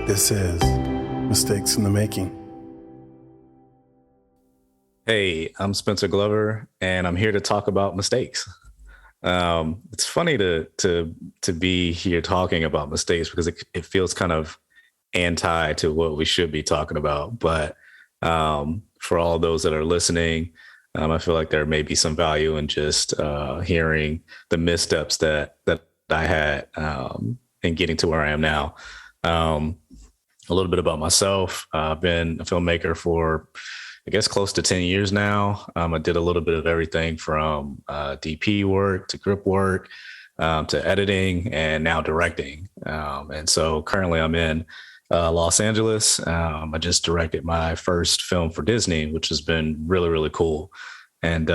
This is Mistakes in the Making. Hey, I'm Spencer Glover, and I'm here to talk about mistakes. It's funny to be here talking about mistakes because it feels kind of anti to what we should be talking about. But for all those that are listening, I feel like there may be some value in just hearing the missteps that I had in getting to where I am now. A little bit about myself. I've been a filmmaker for, I guess, close to 10 years now. I did a little bit of everything from DP work to grip work to editing and now directing. And so currently I'm in Los Angeles. I just directed my first film for Disney, which has been really, really cool. And,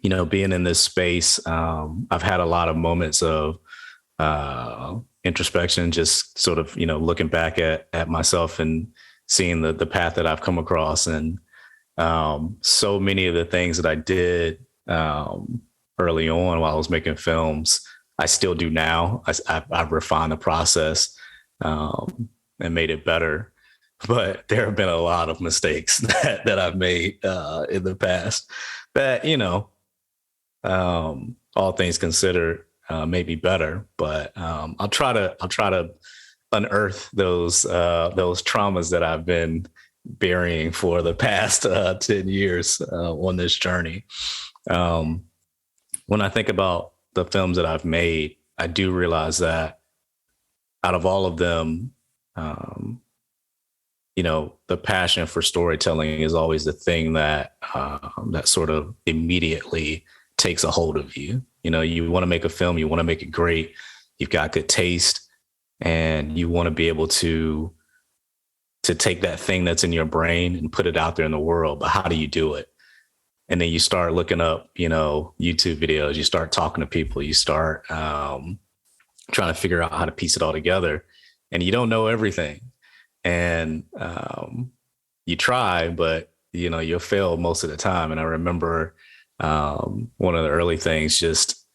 being in this space, I've had a lot of moments of introspection, just sort of, looking back at myself and seeing the path that I've come across. And so many of the things that I did early on while I was making films, I still do now. I've refined the process and made it better. But there have been a lot of mistakes that I've made in the past that, all things considered, maybe better, but I'll try to unearth those traumas that I've been burying for the past 10 years on this journey. When I think about the films that I've made, I do realize that out of all of them, the passion for storytelling is always the thing that that sort of immediately takes a hold of you. You want to make a film, you want to make it great. You've got good taste and you want to be able to take that thing that's in your brain and put it out there in the world. But how do you do it? And then you start looking up, YouTube videos, you start talking to people, you start trying to figure out how to piece it all together, and you don't know everything. And you try, but you'll fail most of the time. And I remember one of the early things, just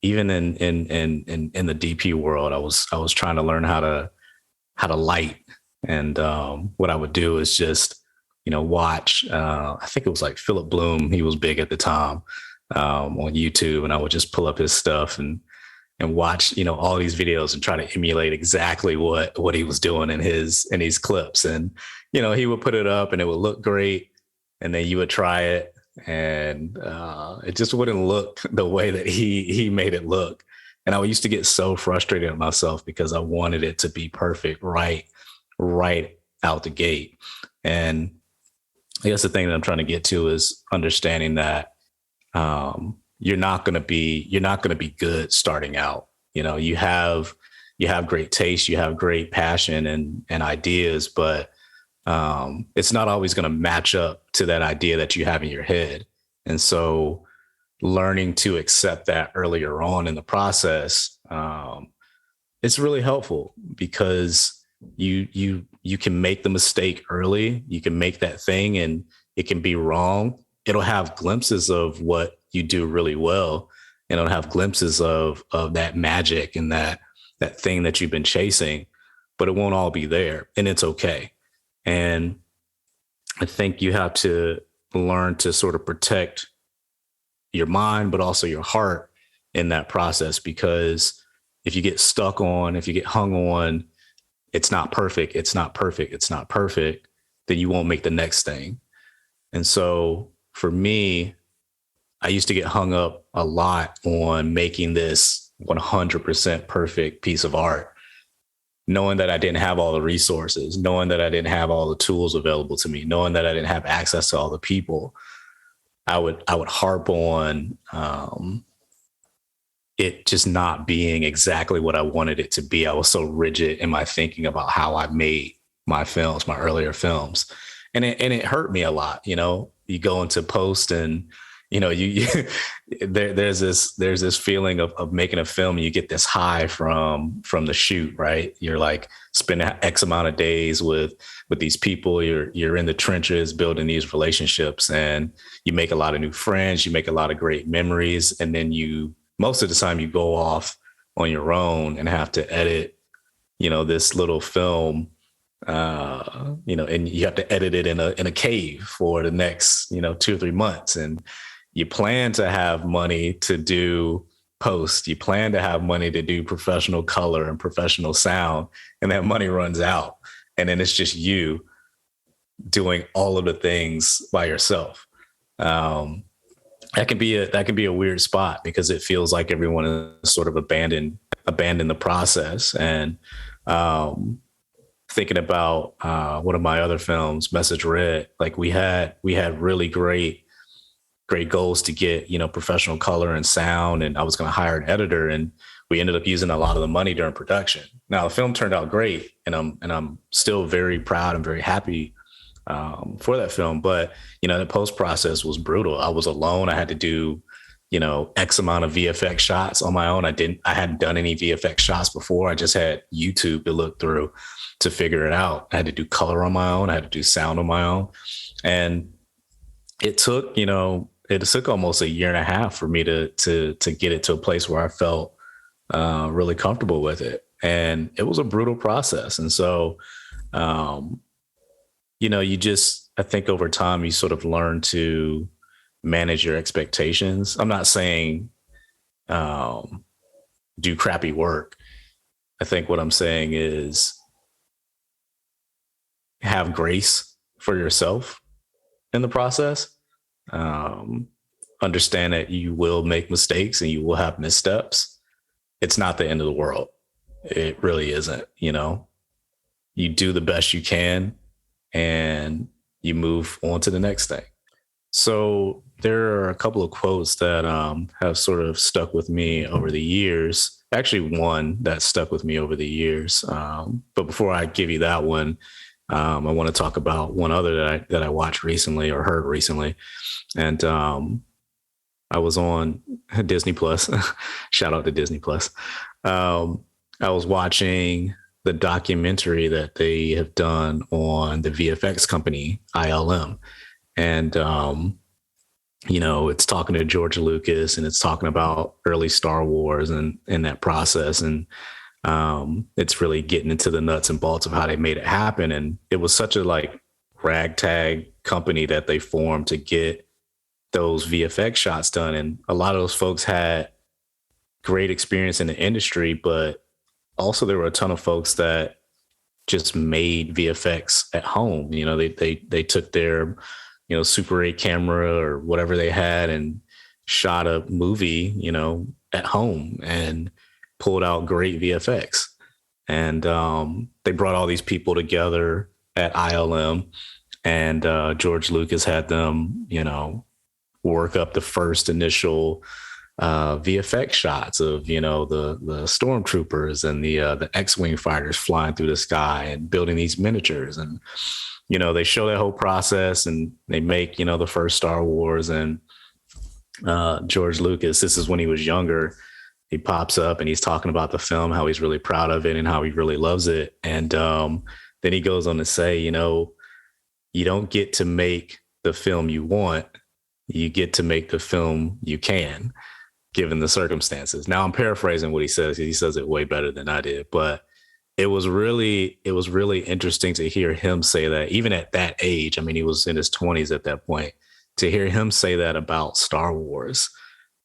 even in the DP world, I was trying to learn how to light. And what I would do is just, watch, I think it was like Philip Bloom. He was big at the time on YouTube, and I would just pull up his stuff and watch, all these videos and try to emulate exactly what he was doing in these clips. And, he would put it up and it would look great. And then you would try it and it just wouldn't look the way that he made it look. And I used to get so frustrated at myself because I wanted it to be perfect right out the gate. And I guess the thing that I'm trying to get to is understanding that you're not going to be good starting out. You have great taste, you have great passion and ideas, but it's not always going to match up to that idea that you have in your head. And so learning to accept that earlier on in the process, it's really helpful because you can make the mistake early. You can make that thing and it can be wrong. It'll have glimpses of what you do really well, and it'll have glimpses of that magic and that thing that you've been chasing, but it won't all be there, and it's okay. And I think you have to learn to sort of protect your mind, but also your heart in that process, because if you get hung on, it's not perfect, then you won't make the next thing. And so for me, I used to get hung up a lot on making this 100% perfect piece of art, knowing that I didn't have all the resources, knowing that I didn't have all the tools available to me, knowing that I didn't have access to all the people. I would harp on it just not being exactly what I wanted it to be. I was so rigid in my thinking about how I made my films, my earlier films. And it hurt me a lot. You go into post and, there's this feeling of making a film, and you get this high from the shoot, right? You're like spending X amount of days with these people. You're in the trenches building these relationships, and you make a lot of new friends. You make a lot of great memories. And then most of the time you go off on your own and have to edit this little film, and you have to edit it in a cave for the next, 2 or 3 months. And you plan to have money to do post, you plan to have money to do professional color and professional sound, and that money runs out. And then it's just you doing all of the things by yourself. That can be a weird spot because it feels like everyone is sort of abandoned the process. And thinking about one of my other films, Message Red, like we had really great goals to get, professional color and sound, and I was going to hire an editor, and we ended up using a lot of the money during production. Now the film turned out great, and I'm still very proud and very happy for that film. But, the post process was brutal. I was alone. I had to do, X amount of VFX shots on my own. I hadn't done any VFX shots before. I just had YouTube to look through to figure it out. I had to do color on my own. I had to do sound on my own. And it took almost a year and a half for me to get it to a place where I felt really comfortable with it. And it was a brutal process. And so, I think over time you sort of learn to manage your expectations. I'm not saying do crappy work. I think what I'm saying is have grace for yourself in the process. Understand that you will make mistakes and you will have missteps. It's not the end of the world. It really isn't. You do the best you can and you move on to the next thing. So there are a couple of quotes that have sort of stuck with me over the years. Actually, one that stuck with me over the years. But before I give you that one, I want to talk about one other that I watched recently or heard recently. And I was on Disney Plus. Shout out to Disney Plus. I was watching the documentary that they have done on the VFX company, ILM. And, it's talking to George Lucas, and it's talking about early Star Wars and that process. And it's really getting into the nuts and bolts of how they made it happen. And it was such a ragtag company that they formed to get those VFX shots done. And a lot of those folks had great experience in the industry, but also there were a ton of folks that just made VFX at home. They took their, Super 8 camera or whatever they had and shot a movie, at home and pulled out great VFX. And they brought all these people together at ILM, and George Lucas had them, work up the first initial VFX shots of, the stormtroopers and the X-wing fighters flying through the sky and building these miniatures. And, they show that whole process, and they make, the first Star Wars. And George Lucas, this is when he was younger, he pops up and he's talking about the film, how he's really proud of it and how he really loves it. And then he goes on to say, you don't get to make the film you want, you get to make the film you can, given the circumstances. Now I'm paraphrasing what he says. He says it way better than I did, but it was really interesting to hear him say that, even at that age. I mean, he was in his 20s at that point, to hear him say that about Star Wars,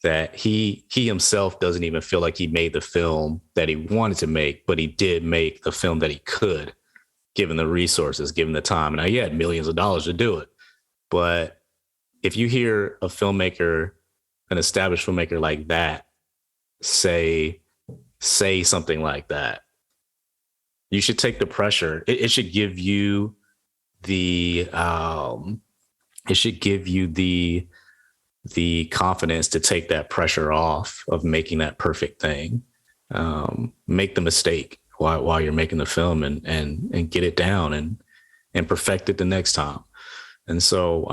that he himself doesn't even feel like he made the film that he wanted to make, but he did make the film that he could, given the resources, given the time. And he had millions of dollars to do it. But if you hear a filmmaker, an established filmmaker like that, say something like that, you should take the pressure. It should give you the confidence to take that pressure off of making that perfect thing. Make the mistake while you're making the film and get it down and perfect it the next time. And so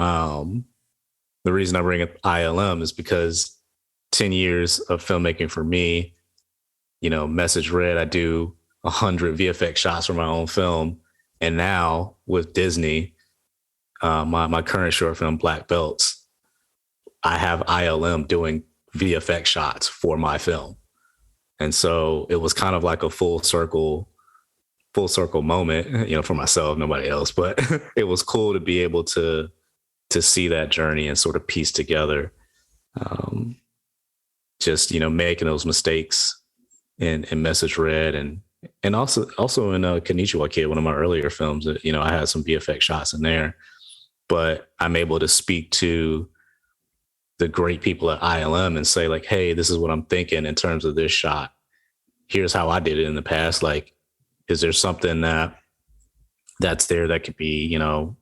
the reason I bring up ILM is because 10 years of filmmaking for me, Message Red, I do 100 VFX shots for my own film. And now with Disney, my current short film, Black Belts, I have ILM doing VFX shots for my film. And so it was kind of like a full circle full circle moment, for myself, nobody else, but it was cool to be able to see that journey and sort of piece together, just, making those mistakes in Message Red and also in Konnichiwa Kid, one of my earlier films, I had some VFX shots in there, but I'm able to speak to the great people at ILM and say like, hey, this is what I'm thinking in terms of this shot. Here's how I did it in the past. Like, is there something that's there that could be,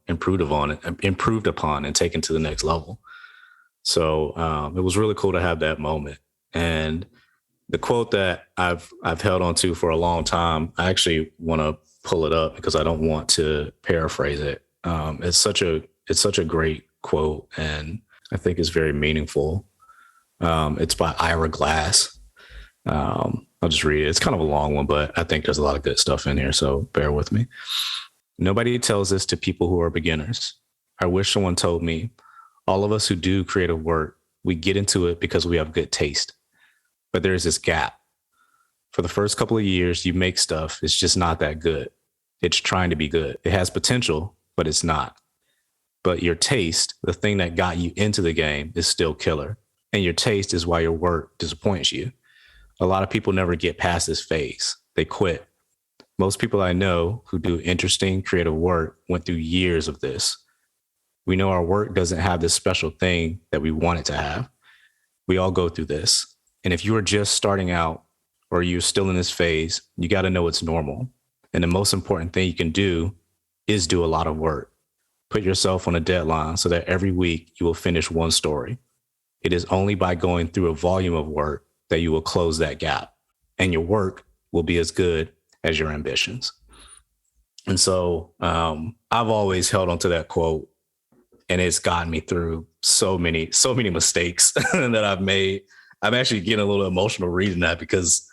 improved upon and taken to the next level? So it was really cool to have that moment. And the quote that I've held on to for a long time, I actually want to pull it up because I don't want to paraphrase it. It's such a great quote, and I think it's very meaningful. It's by Ira Glass. I'll just read it. It's kind of a long one, but I think there's a lot of good stuff in here, so bear with me. Nobody tells this to people who are beginners. I wish someone told me. All of us who do creative work, we get into it because we have good taste. But there's this gap. For the first couple of years, you make stuff, it's just not that good. It's trying to be good. It has potential, but it's not. But your taste, the thing that got you into the game, is still killer. And your taste is why your work disappoints you. A lot of people never get past this phase. They quit. Most people I know who do interesting, creative work went through years of this. We know our work doesn't have this special thing that we want it to have. We all go through this. And if you are just starting out or you're still in this phase, you got to know it's normal. And the most important thing you can do is do a lot of work. Put yourself on a deadline so that every week you will finish one story. It is only by going through a volume of work that you will close that gap, and your work will be as good as your ambitions. And so I've always held on to that quote, and it's gotten me through so many mistakes that I've made. I'm actually getting a little emotional reading that because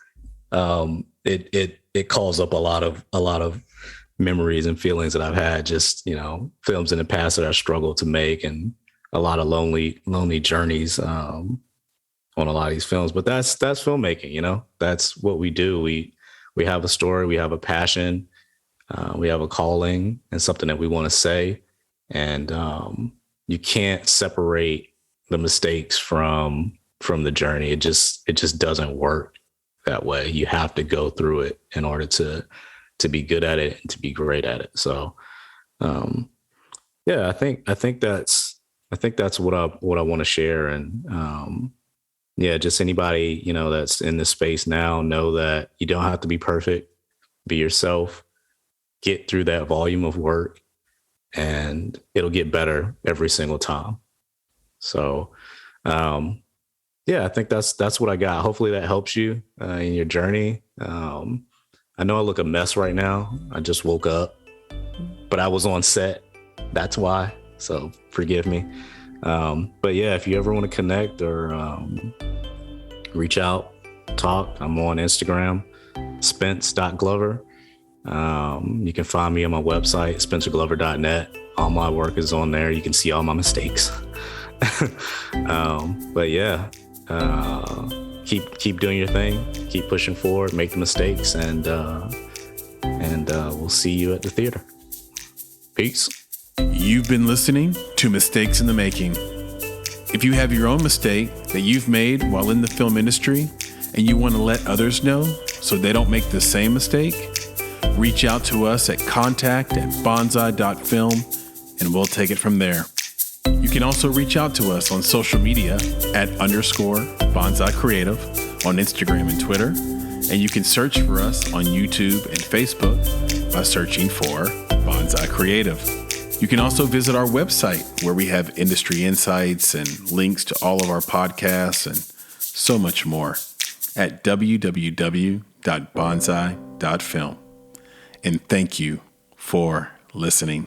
it calls up a lot of memories and feelings that I've had, just, films in the past that I struggled to make, and a lot of lonely journeys on a lot of these films. But that's filmmaking, that's what we do. We have a story, we have a passion, we have a calling and something that we want to say. And you can't separate the mistakes from the journey. It just doesn't work that way. You have to go through it in order to be good at it and to be great at it. So I think that's what I want to share. And just anybody, that's in this space now, know that you don't have to be perfect. Be yourself, get through that volume of work, and it'll get better every single time. So, I think that's what I got. Hopefully that helps you in your journey. I know I look a mess right now. I just woke up, but I was on set. That's why. So forgive me. But yeah, if you ever want to connect or reach out, talk, I'm on Instagram, spence.glover. You can find me on my website, spencerglover.net. All my work is on there. You can see all my mistakes. But yeah, keep doing your thing, keep pushing forward, make the mistakes, and we'll see you at the theater. Peace. You've been listening to Mistakes in the Making. If you have your own mistake that you've made while in the film industry and you want to let others know so they don't make the same mistake, reach out to us at contact@bonsai.film and we'll take it from there. You can also reach out to us on social media at _Bonsai Creative on Instagram and Twitter. And you can search for us on YouTube and Facebook by searching for Bonsai Creative. You can also visit our website where we have industry insights and links to all of our podcasts and so much more at www.bonsai.film. And thank you for listening.